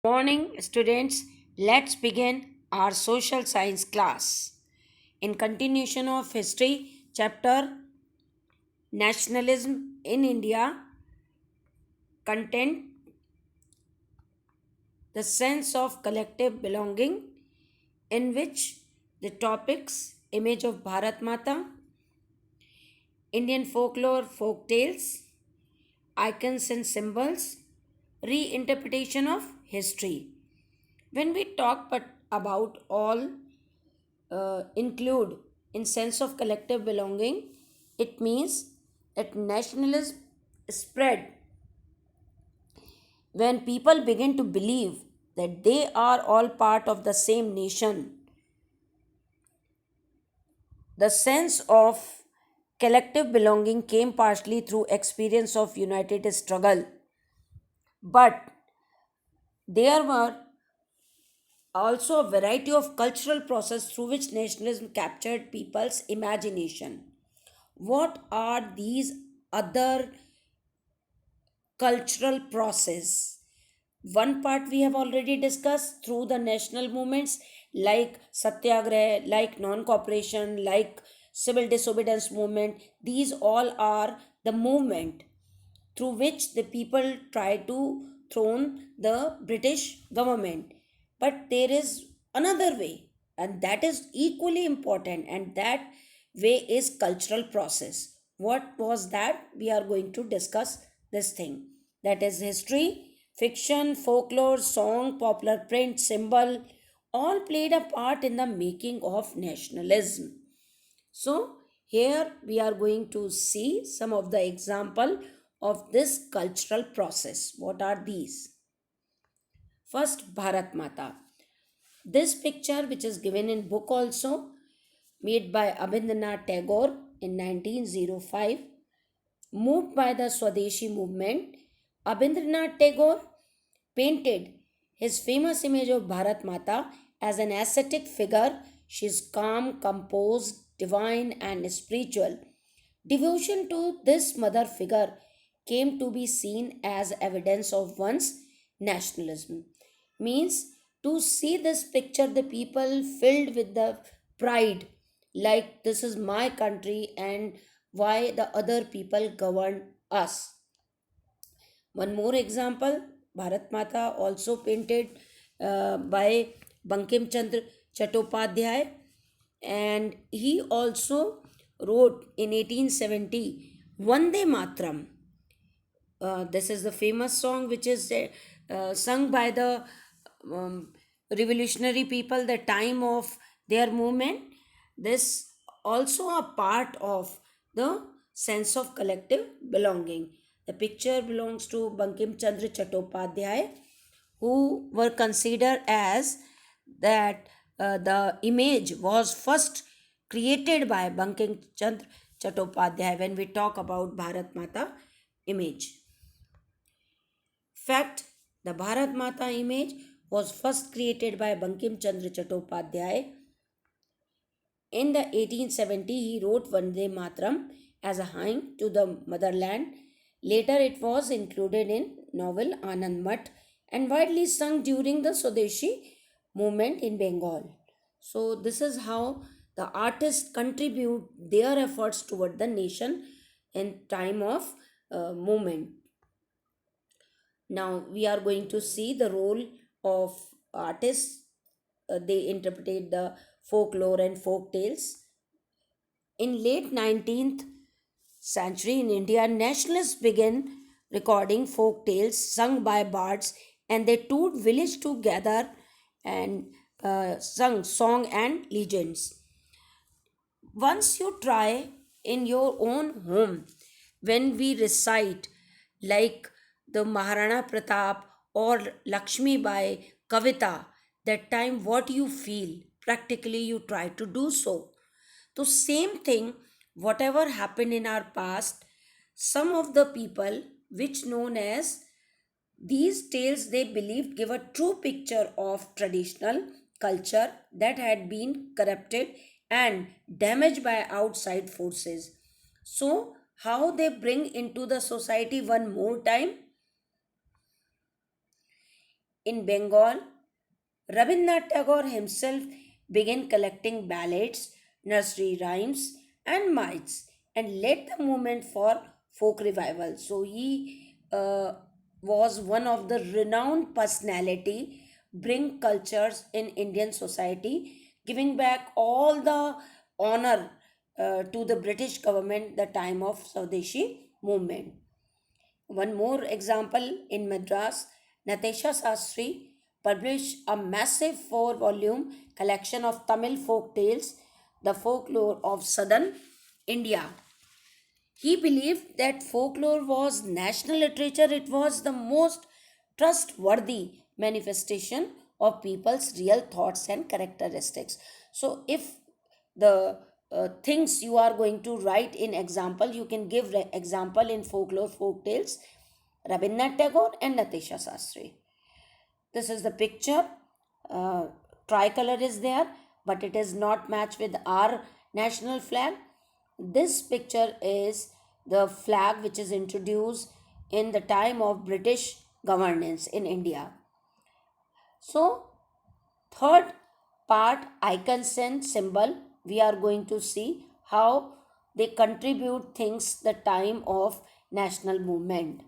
Morning, students. Let's begin our social science class. In continuation of history, chapter Nationalism in India, content the sense of collective belonging, in which the topics image of Bharat Mata, Indian folklore, folk tales, icons and symbols, reinterpretation of history. When we talk but about all include in sense of collective belonging, it means that nationalism spread when people begin to believe that they are all part of the same nation. The sense of collective belonging came partially through experience of united struggle, but there were also a variety of cultural process through which nationalism captured people's imagination. What are these other cultural process? One part we have already discussed through the national movements like Satyagraha, like non cooperation, like civil disobedience movement. These all are the movement through which the people try to throne the British government. But there is another way, and that is equally important, and that way is cultural process. What was that? We are going to discuss this thing. That is history, fiction, folklore, song, popular print, symbol, all played a part in the making of nationalism. So here we are going to see some of the example of this cultural process. What are these? First, Bharat Mata. This picture, which is given in book also, made by Abhindranath Tagore in 1905, moved by the Swadeshi movement, Abhindranath Tagore painted his famous image of Bharat Mata as an ascetic figure. She is calm, composed, divine, and spiritual. Devotion to this mother figure came to be seen as evidence of one's nationalism. Means to see this picture, the people filled with the pride, like this is my country and why the other people govern us. One more example, Bharat Mata also painted by Bankim Chandra Chattopadhyay, and he also wrote in 1870 Vande Matram. This is the famous song which is sung by the um, revolutionary people, the time of their movement. This also a part of the sense of collective belonging. The picture belongs to Bankim Chandra Chattopadhyay, who were considered as that the image was first created by Bankim Chandra Chattopadhyay when we talk about Bharat Mata image. Fact, the Bharat Mata image was first created by Bankim Chandra Chattopadhyay. In the 1870, he wrote Vande Matram as a hymn to the motherland. Later, it was included in novel Anand Mat and widely sung during the Swadeshi movement in Bengal. So, this is how the artists contribute their efforts toward the nation in time of movement. Now we are going to see the role of artists. They interpreted the folklore and folk tales. In late 19th century in India, nationalists began recording folk tales sung by bards, and they toured village together and sung song and legends. Once you try in your own home, when we recite like the Maharana Pratap or Lakshmi Bai Kavita, that time what you feel, practically you try to do so. So, same thing, whatever happened in our past, some of the people which known as these tales they believed give a true picture of traditional culture that had been corrupted and damaged by outside forces. So, how they bring into the society one more time? In Bengal, Rabindranath Tagore himself began collecting ballads, nursery rhymes, and mites and led the movement for folk revival. So he was one of the renowned personality bring cultures in Indian society, giving back all the honor to the British government the time of Swadeshi movement. One more example in Madras, Natesha Sastry published a massive four-volume collection of Tamil folk tales, the folklore of southern India. He believed that folklore was national literature, it was the most trustworthy manifestation of people's real thoughts and characteristics. So, if the things you are going to write in example, you can give example in folklore, folk tales, Rabindranath Tagore and Natesha Sastry. This is the picture. Uh, Tricolor is there, but it is not matched with our national flag. This picture is the flag which is introduced in the time of British governance in India. So, third part, icons and symbol, we are going to see how they contribute things the time of national movement.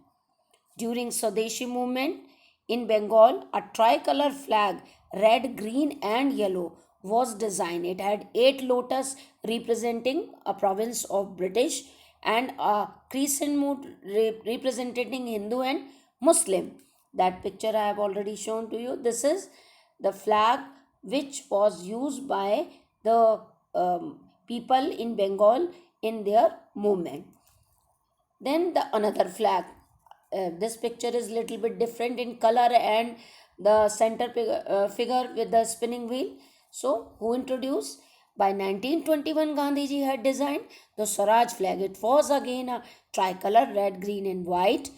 During Swadeshi movement in Bengal, a tricolor flag, red, green, and yellow, was designed. It had 8 lotus representing a province of British and a crescent moon representing Hindu and Muslim. That picture I have already shown to you. This is the flag which was used by the people in Bengal in their movement. Then the another flag. This picture is little bit different in color and the center figure with the spinning wheel. So who introduced? By 1921, Gandhiji had designed the Swaraj flag. It was again a tricolor, red, green, and white,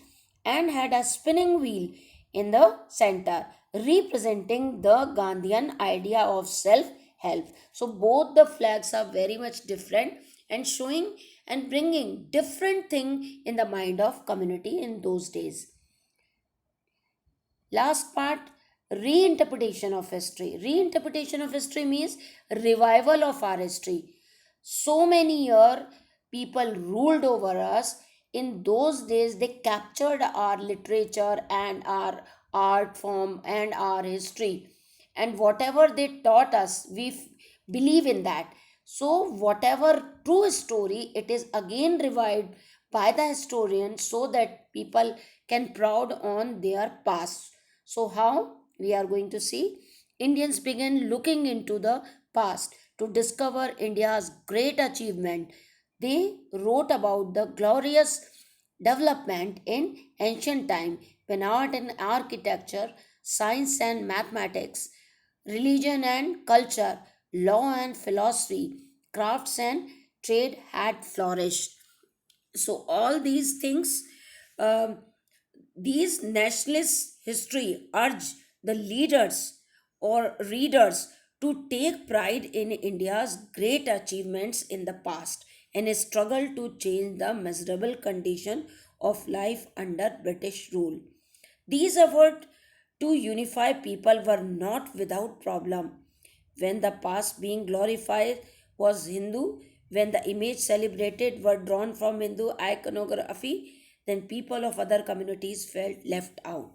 and had a spinning wheel in the center, representing the Gandhian idea of self help. So both the flags are very much different and showing and bringing different thing in the mind of community in those days. Last part, reinterpretation of history. Reinterpretation of history means revival of our history. So many year people ruled over us. In those days they captured our literature and our art form and our history, and whatever they taught us we believe in that. So whatever true story, it is again revived by the historian so that people can proud on their past. So how we are going to see? Indians began looking into the past to discover India's great achievement. They wrote about the glorious development in ancient time when art and architecture, science and mathematics, religion and culture, law and philosophy, crafts and trade had flourished. So all these things, um, these nationalist history urge the leaders or readers to take pride in India's great achievements in the past and a struggle to change the miserable condition of life under British rule. These efforts to unify people were not without problem. When the past being glorified was Hindu, when the image celebrated were drawn from Hindu iconography, then people of other communities felt left out.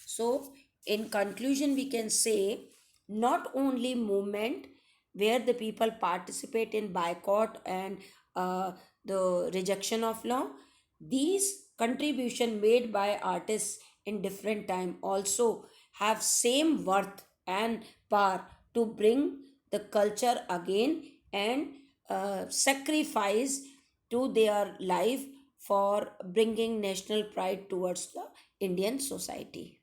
So, in conclusion, we can say not only movement where the people participate in boycott and uh, the rejection of law, these contribution made by artists in different time also have same worth and power to bring the culture again and sacrifice to their life for bringing national pride towards the Indian society.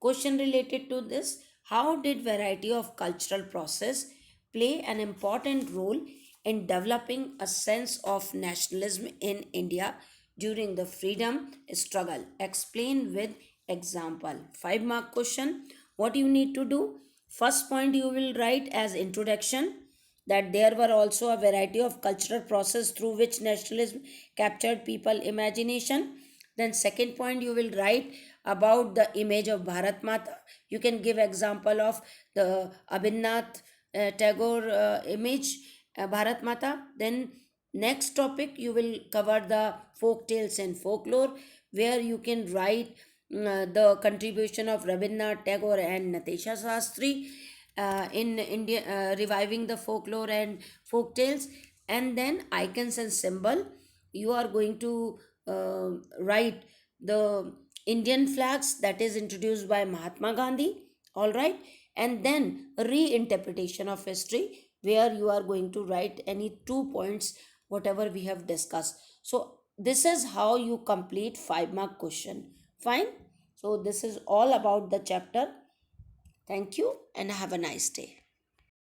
Question related to this: how did variety of cultural process play an important role in developing a sense of nationalism in India during the freedom struggle? Explain with example. 5 mark question. What you need to do? First point you will write as introduction that there were also a variety of cultural process through which nationalism captured people imagination. Then second point you will write about the image of Bharat Mata. You can give example of the Abhinath Tagore image, Bharat Mata. Then next topic you will cover the folk tales and folklore, where you can write the contribution of Rabindranath Tagore and Natesha Sastri in India, reviving the folklore and folk tales. And then icons and symbol, you are going to write the Indian flags that is introduced by Mahatma Gandhi, all right, and then reinterpretation of history, where you are going to write any 2 points, whatever we have discussed. So this is how you complete 5 mark question. Fine. So this is all about the chapter. Thank you and have a nice day.